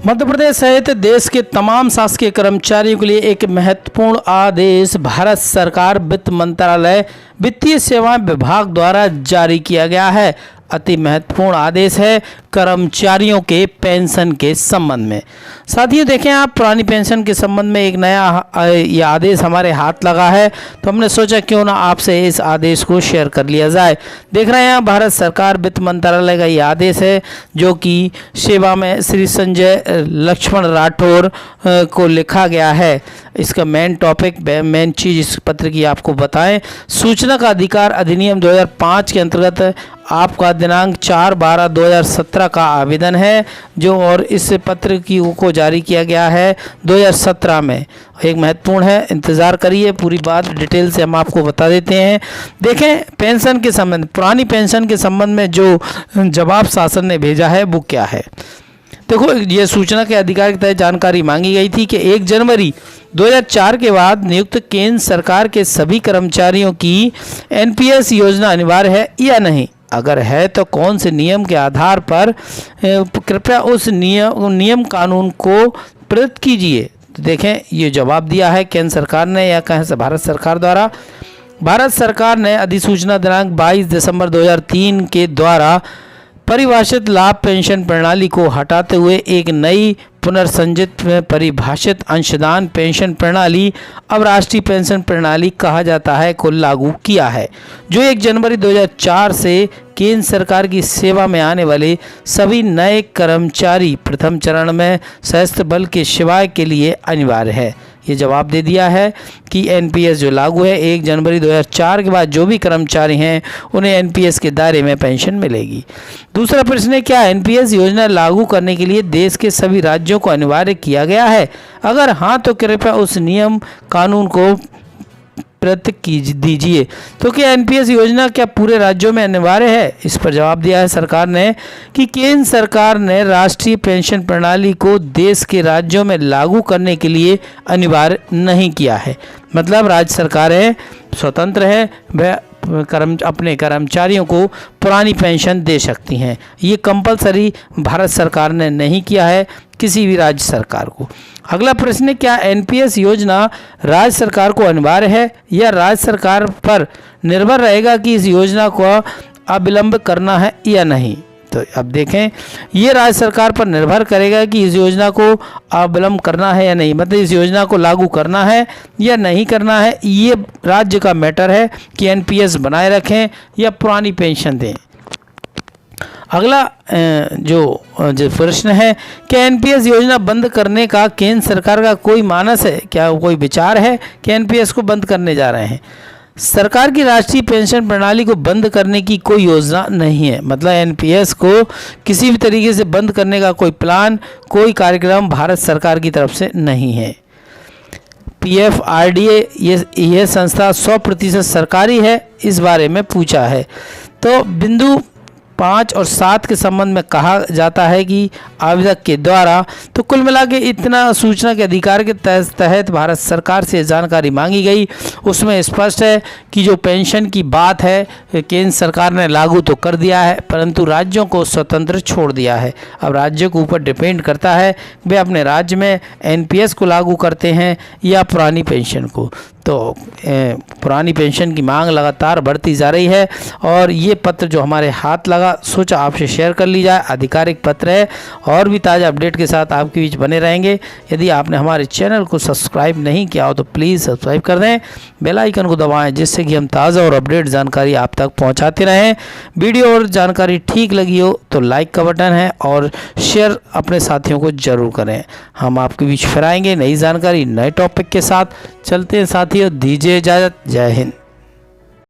मध्य प्रदेश सहित देश के तमाम शासकीय कर्मचारियों के लिए एक महत्वपूर्ण आदेश भारत सरकार वित्त मंत्रालय वित्तीय सेवाएं विभाग द्वारा जारी किया गया है। अति महत्वपूर्ण आदेश है कर्मचारियों के पेंशन के संबंध में। साथियों देखें, आप पुरानी पेंशन के संबंध में एक नया ये आदेश हमारे हाथ लगा है, तो हमने सोचा क्यों ना आपसे इस आदेश को शेयर कर लिया जाए। देख रहे हैं भारत सरकार वित्त मंत्रालय का ये आदेश है, जो कि सेवा में श्री संजय लक्ष्मण राठौर को लिखा गया है। इसका मेन टॉपिक, मेन चीज़ इस पत्र की आपको बताएं। सूचना का अधिकार अधिनियम 2005 के अंतर्गत आपका दिनांक 4/12/2017 का आवेदन है, जो और इस पत्र को जारी किया गया है 2017 में। एक महत्वपूर्ण है, इंतज़ार करिए, पूरी बात डिटेल से हम आपको बता देते हैं। देखें, पेंशन के संबंध, पुरानी पेंशन के संबंध में जो जवाब शासन ने भेजा है वो क्या है। देखो, ये सूचना के अधिकार के तहत जानकारी मांगी गई थी कि 1 जनवरी 2004 के बाद नियुक्त केंद्र सरकार के सभी कर्मचारियों की एनपीएस योजना अनिवार्य है या नहीं। अगर है तो कौन से नियम के आधार पर, कृपया उस नियम कानून को प्रदत्त कीजिए। तो देखें, ये जवाब दिया है केंद्र सरकार ने या कहें से भारत सरकार द्वारा। भारत सरकार ने अधिसूचना दिनांक 22 दिसंबर 2003 के द्वारा परिभाषित लाभ पेंशन प्रणाली को हटाते हुए एक नई पुनर्संजित परिभाषित अंशदान पेंशन प्रणाली, अब राष्ट्रीय पेंशन प्रणाली कहा जाता है, को लागू किया है, जो 1 जनवरी 2004 से केंद्र सरकार की सेवा में आने वाले सभी नए कर्मचारी प्रथम चरण में सशस्त्र बल के शिवाय के लिए अनिवार्य है। ये जवाब दे दिया है कि एनपीएस जो लागू है 1 जनवरी 2004 के बाद जो भी कर्मचारी हैं उन्हें एनपीएस के दायरे में पेंशन मिलेगी। दूसरा प्रश्न है, क्या एनपीएस योजना लागू करने के लिए देश के सभी राज्यों को अनिवार्य किया गया है? अगर हाँ, तो कृपया उस नियम कानून को प्रदत्त दीजिए। तो क्या एनपीएस योजना क्या पूरे राज्यों में अनिवार्य है? इस पर जवाब दिया है सरकार ने कि केंद्र सरकार ने राष्ट्रीय पेंशन प्रणाली को देश के राज्यों में लागू करने के लिए अनिवार्य नहीं किया है। मतलब राज्य सरकारें स्वतंत्र हैं, वह अपने कर्मचारियों को पुरानी पेंशन दे सकती हैं। ये कंपलसरी भारत सरकार ने नहीं किया है किसी भी राज्य सरकार को। अगला प्रश्न है, क्या एनपीएस योजना राज्य सरकार को अनिवार्य है या राज्य सरकार पर निर्भर रहेगा कि इस योजना को अविलंब करना है या नहीं? तो अब देखें, ये राज्य सरकार पर निर्भर करेगा कि इस योजना को अविलंब करना है या नहीं, मतलब इस योजना को लागू करना है या नहीं करना है। ये राज्य का मैटर है कि एनपीएस बनाए रखें या पुरानी पेंशन दें। अगला जो प्रश्न है, क्या एनपीएस योजना बंद करने का केंद्र सरकार का कोई मानस है, क्या कोई विचार है कि एनपीएस को बंद करने जा रहे हैं? सरकार की राष्ट्रीय पेंशन प्रणाली को बंद करने की कोई योजना नहीं है। मतलब एनपीएस को किसी भी तरीके से बंद करने का कोई प्लान, कोई कार्यक्रम भारत सरकार की तरफ से नहीं है। पीएफआरडीए यह संस्था 100% सरकारी है, इस बारे में पूछा है। तो बिंदु 5 और 7 के संबंध में कहा जाता है कि आवेदक के द्वारा, तो कुल मिला के इतना सूचना के अधिकार के तहत भारत सरकार से जानकारी मांगी गई। उसमें स्पष्ट है कि जो पेंशन की बात है केंद्र सरकार ने लागू तो कर दिया है, परंतु राज्यों को स्वतंत्र छोड़ दिया है। अब राज्यों के ऊपर डिपेंड करता है वे अपने राज्य में एनपीएस को लागू करते हैं या पुरानी पेंशन को। तो पुरानी पेंशन की मांग लगातार बढ़ती जा रही है और ये पत्र जो हमारे हाथ लगा, सोचा आपसे शेयर कर ली जाए। आधिकारिक पत्र है और भी ताज़ा अपडेट के साथ आपके बीच बने रहेंगे। यदि आपने हमारे चैनल को सब्सक्राइब नहीं किया हो तो प्लीज़ सब्सक्राइब कर दें, बेल आइकन को दबाएं, जिससे कि हम ताज़ा और अपडेट जानकारी आप तक पहुँचाते रहें। वीडियो और जानकारी ठीक लगी हो तो लाइक का बटन है और शेयर अपने साथियों को ज़रूर करें। हम आपके बीच फिर आएंगे नई जानकारी, नए टॉपिक के साथ। चलते हैं साथियों, दीजिए इजाज़त। जय हिंद।